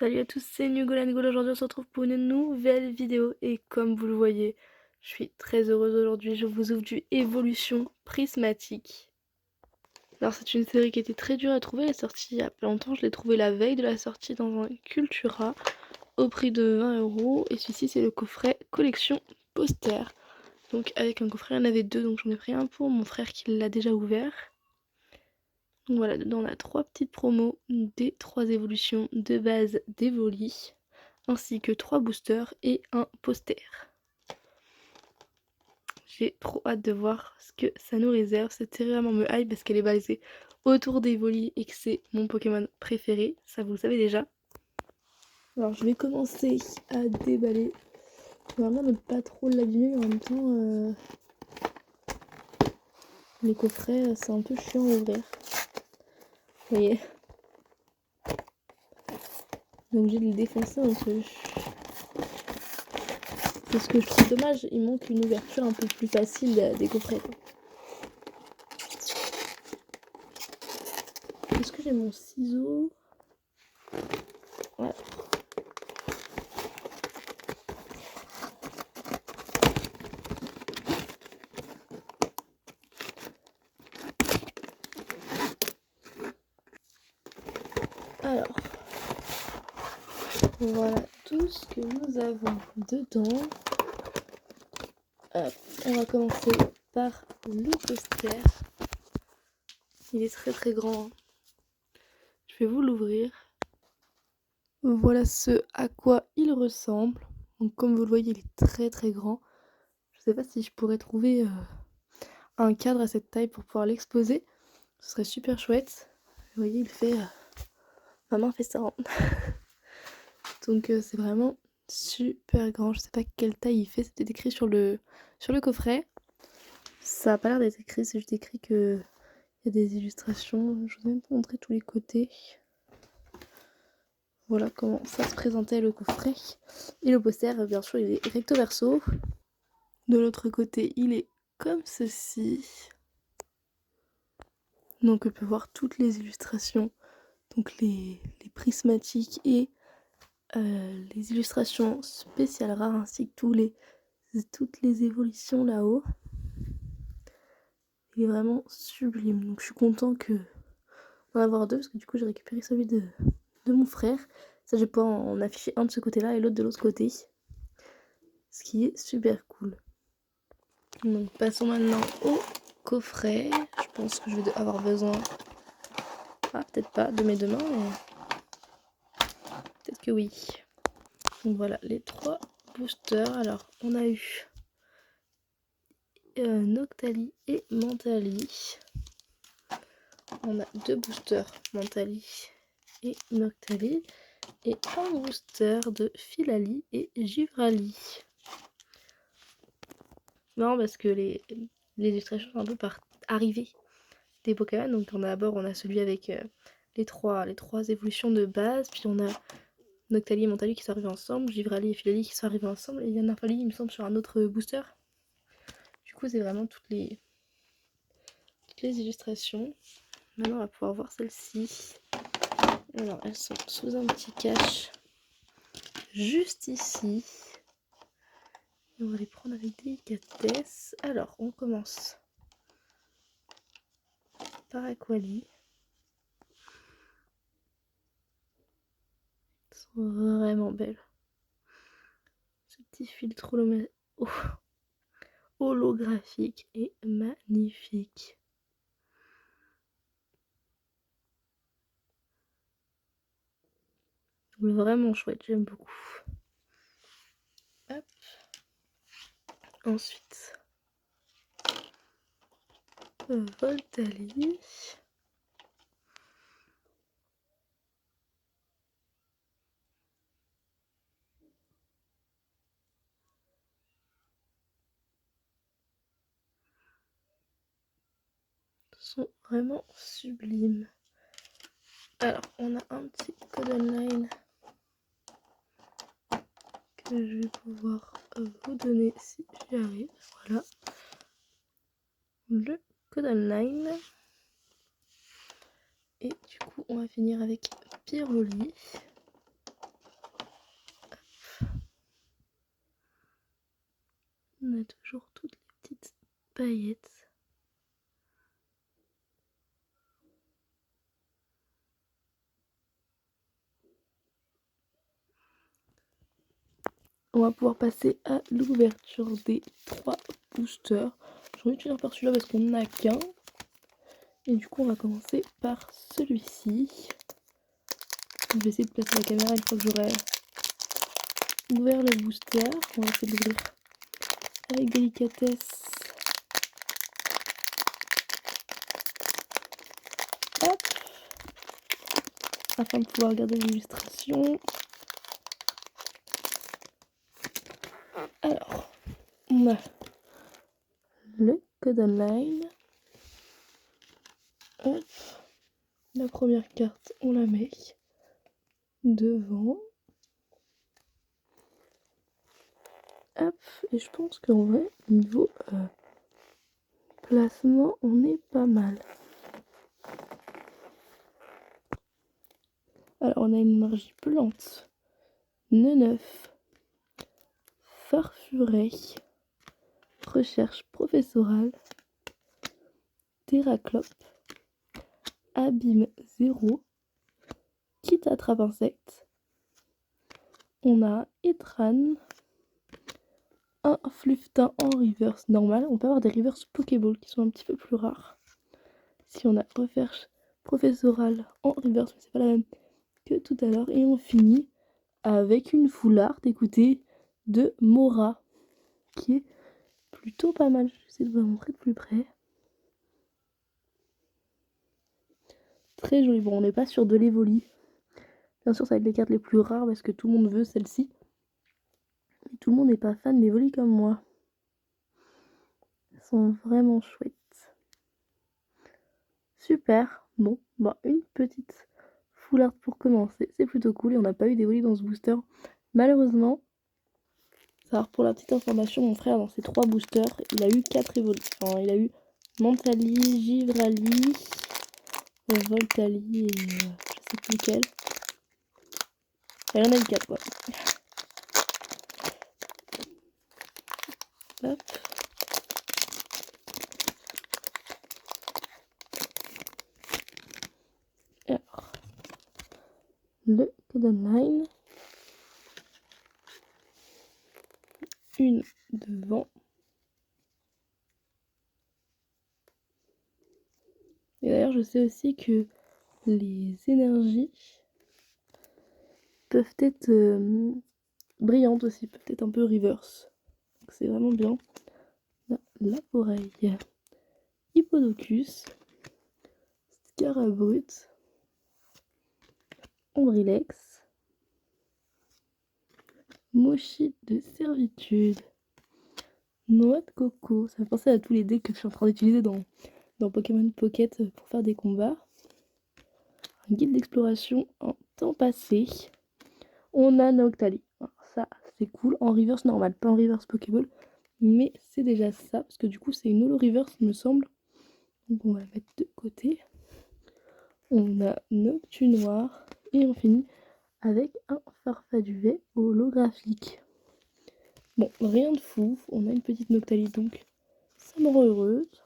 Salut à tous, c'est Nugolan Goal. Aujourd'hui on se retrouve pour une nouvelle vidéo et comme vous le voyez, je suis très heureuse aujourd'hui. Je vous ouvre du Évolution Prismatique. Alors c'est une série qui était très dure à trouver, elle est sortie il y a pas longtemps, je l'ai trouvée la veille de la sortie dans un Cultura au prix de 20 € et celui-ci c'est le coffret collection poster. Donc avec un coffret il y en avait deux, donc j'en ai pris un pour mon frère qui l'a déjà ouvert. Donc voilà, dedans on a 3 petites promos, des 3 évolutions de base d'Evoli, ainsi que 3 boosters et un poster. J'ai trop hâte de voir ce que ça nous réserve. Cette série vraiment me hype parce qu'elle est basée autour d'Evoli et que c'est mon Pokémon préféré, ça vous le savez déjà. Alors je vais commencer à déballer. Vraiment ne pas trop l'abîmer, mais en même temps les coffrets c'est un peu chiant à ouvrir. Vous voyez, donc j'ai de le défoncer un peu. C'est ce que je trouve dommage, il manque une ouverture un peu plus facile des coffrets. Est-ce que j'ai mon ciseau? Ouais. Alors, voilà tout ce que nous avons dedans. Hop, on va commencer par le poster. Il est très très grand. Je vais vous l'ouvrir. Voilà ce à quoi il ressemble. Donc comme vous le voyez, il est très très grand. Je sais pas si je pourrais trouver un cadre à cette taille pour pouvoir l'exposer. Ce serait super chouette. Vous voyez, il fait... ma main fait ça. Donc c'est vraiment super grand. Je sais pas quelle taille il fait. C'était écrit sur le coffret. Ça a pas l'air d'être écrit. C'est juste écrit que il y a des illustrations. Je vous ai même pas montré tous les côtés. Voilà comment ça se présentait le coffret. Et le poster, bien sûr, il est recto verso. De l'autre côté, il est comme ceci. Donc on peut voir toutes les illustrations. Donc les prismatiques et les illustrations spéciales rares ainsi que toutes les évolutions là-haut. Il est vraiment sublime. Donc je suis content d'en avoir deux parce que du coup j'ai récupéré celui de mon frère. Ça, je vais pouvoir en afficher un de ce côté-là et l'autre de l'autre côté. Ce qui est super cool. Donc passons maintenant au coffret. Je pense que je vais avoir besoin, peut-être pas de mes deux mains, mais peut-être que oui. Donc voilà les 3 boosters. Alors on a eu Noctali et Mentali. On a 2 boosters Mentali et Noctali. Et un booster de Filali et Givrali. Non, parce que les illustrations sont un peu par arrivée des Pokémon. Donc on a d'abord on a celui avec les trois évolutions de base, puis on a Noctali et Mentali qui sont arrivés ensemble, Givrali et Filali qui sont arrivés ensemble, et il y a Nymphali il me semble sur un autre booster. Du coup c'est vraiment toutes les illustrations. Maintenant on va pouvoir voir celle-ci. Alors elles sont sous un petit cache juste ici. Et on va les prendre avec délicatesse. Alors on commence par Aquali. Elles sont vraiment belles. Ce petit filtre holographique est magnifique. Vraiment chouette, j'aime beaucoup. Hop. Ensuite, Voltali. Sont vraiment sublimes. Alors, on a un petit code online que je vais pouvoir vous donner si j'y arrive. Voilà. Le code online. Et du coup, on va finir avec Pyroli. On a toujours toutes les petites paillettes. On va pouvoir passer à l'ouverture des 3 boosters. J'en vais finir par celui-là parce qu'on n'en a qu'un. Et du coup, on va commencer par celui-ci. Je vais essayer de placer la caméra une fois que j'aurai ouvert le booster. On va essayer de l'ouvrir avec délicatesse. Hop, afin de pouvoir regarder l'illustration. Alors, on a le code online. Hop, la première carte, on la met devant. Hop, et je pense qu'en vrai, niveau placement, on est pas mal. Alors, on a une énergie plante, Neneuf, Farfuret, Recherche professorale, Terraclope, Abîme 0, Kit attrape insecte. On a Etran, un Fluftin en reverse normal. On peut avoir des reverse Pokéball qui sont un petit peu plus rares. Si on a Recherche professorale en reverse, mais c'est pas la même que tout à l'heure. Et on finit avec une foulard, écoutez, de Mora, qui est plutôt pas mal. J'essaie de vous la montrer de plus près. Très joli. Bon, on n'est pas sur de l'Evoli. Bien sûr, ça va être les cartes les plus rares parce que tout le monde veut celle-ci. Mais tout le monde n'est pas fan d'Evoli comme moi. Elles sont vraiment chouettes. Super. Bon, bah une petite foulard pour commencer. C'est plutôt cool et on n'a pas eu d'Evoli dans ce booster. Malheureusement, alors pour la petite information, mon frère dans ses 3 boosters, il a eu 4 Evoli. Enfin, il a eu Mentali, Givrali, Voltali et je sais plus lequel. Il y en a eu 4 quoi. Hop. Alors, le code online. Une devant. Et d'ailleurs, je sais aussi que les énergies peuvent être brillantes aussi, peuvent être un peu reverse. Donc c'est vraiment bien. La oreille. Hippodocus. Scarabrut. Ombrilex. Mochi de servitude. Noix de coco. Ça fait penser à tous les decks que je suis en train d'utiliser dans Pokémon Pocket pour faire des combats. Un guide d'exploration en temps passé. On a Noctali. Alors ça, c'est cool. En reverse normal, pas en reverse Pokéball. Mais c'est déjà ça, parce que du coup, c'est une holo reverse, il me semble. Donc on va la mettre de côté. On a Noctunoir. Et on finit avec un Farfaduvet holographique. Bon, rien de fou. On a une petite Noctali, donc ça me rend heureuse.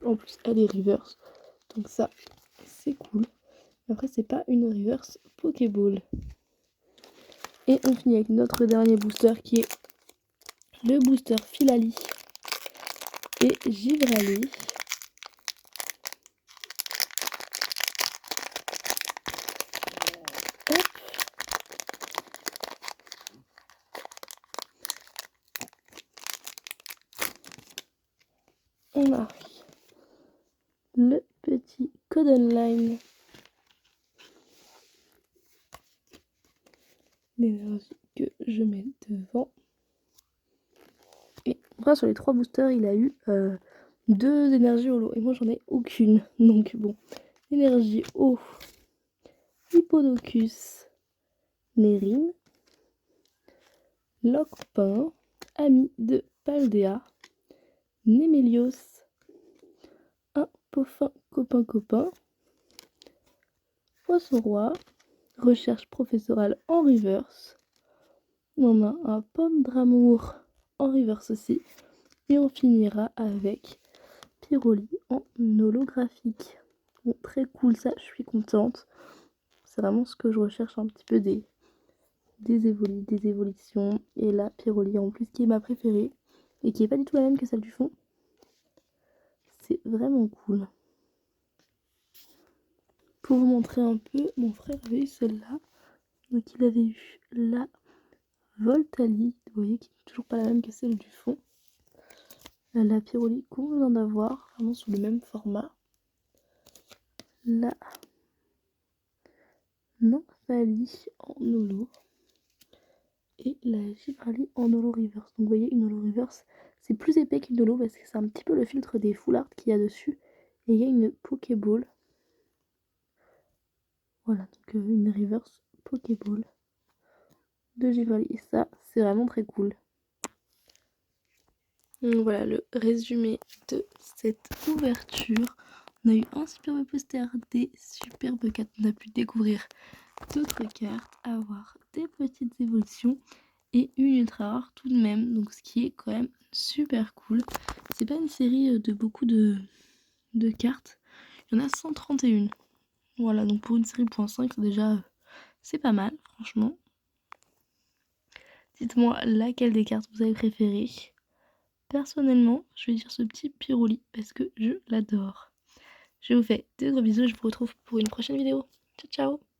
En plus, elle est reverse. Donc ça, c'est cool. Après, c'est pas une reverse Pokéball. Et on finit avec notre dernier booster qui est le booster Filali et Givrali. Hop. On a le petit code online. L'énergie que je mets devant. Et après, sur les 3 boosters, il a eu 2 énergies holo. Et moi, j'en ai aucune. Donc, bon. Énergie eau. Hippodocus. Nérine. Locpin. Ami de Paldea. Némélios. Un Poffin copain. Poisson roi. Recherche professorale en reverse. On a un pomme d'amour en reverse aussi. Et on finira avec Pyroli en holographique. Bon, très cool ça, je suis contente. C'est vraiment ce que je recherche un petit peu des évolutions. Et la Pyroli en plus qui est ma préférée et qui est pas du tout la même que celle du fond. C'est vraiment cool. Pour vous montrer un peu, mon frère avait eu celle-là. Donc il avait eu la Voltali, vous voyez, qui n'est toujours pas la même que celle du fond. La Pyroli qu'on vient d'avoir, vraiment sous le même format. La Nymphalie en holo. Et la Givrali en holo reverse. Donc vous voyez, une holo reverse, c'est plus épais qu'une holo parce que c'est un petit peu le filtre des full art qu'il y a dessus. Et il y a une Pokéball. Voilà, donc une reverse Pokéball de Givrali. Et ça, c'est vraiment très cool. Donc voilà le résumé de cette ouverture. On a eu un superbe poster, des superbes cartes. On a pu découvrir d'autres cartes, avoir des petites évolutions et une ultra rare tout de même. Donc ce qui est quand même super cool. C'est pas une série de beaucoup de cartes. Il y en a 131. Voilà, donc pour une série .5, déjà c'est pas mal, franchement. Dites-moi laquelle des cartes vous avez préférée. Personnellement, je vais dire ce petit Pyroli parce que je l'adore. Je vous fais de gros bisous, je vous retrouve pour une prochaine vidéo. Ciao ciao!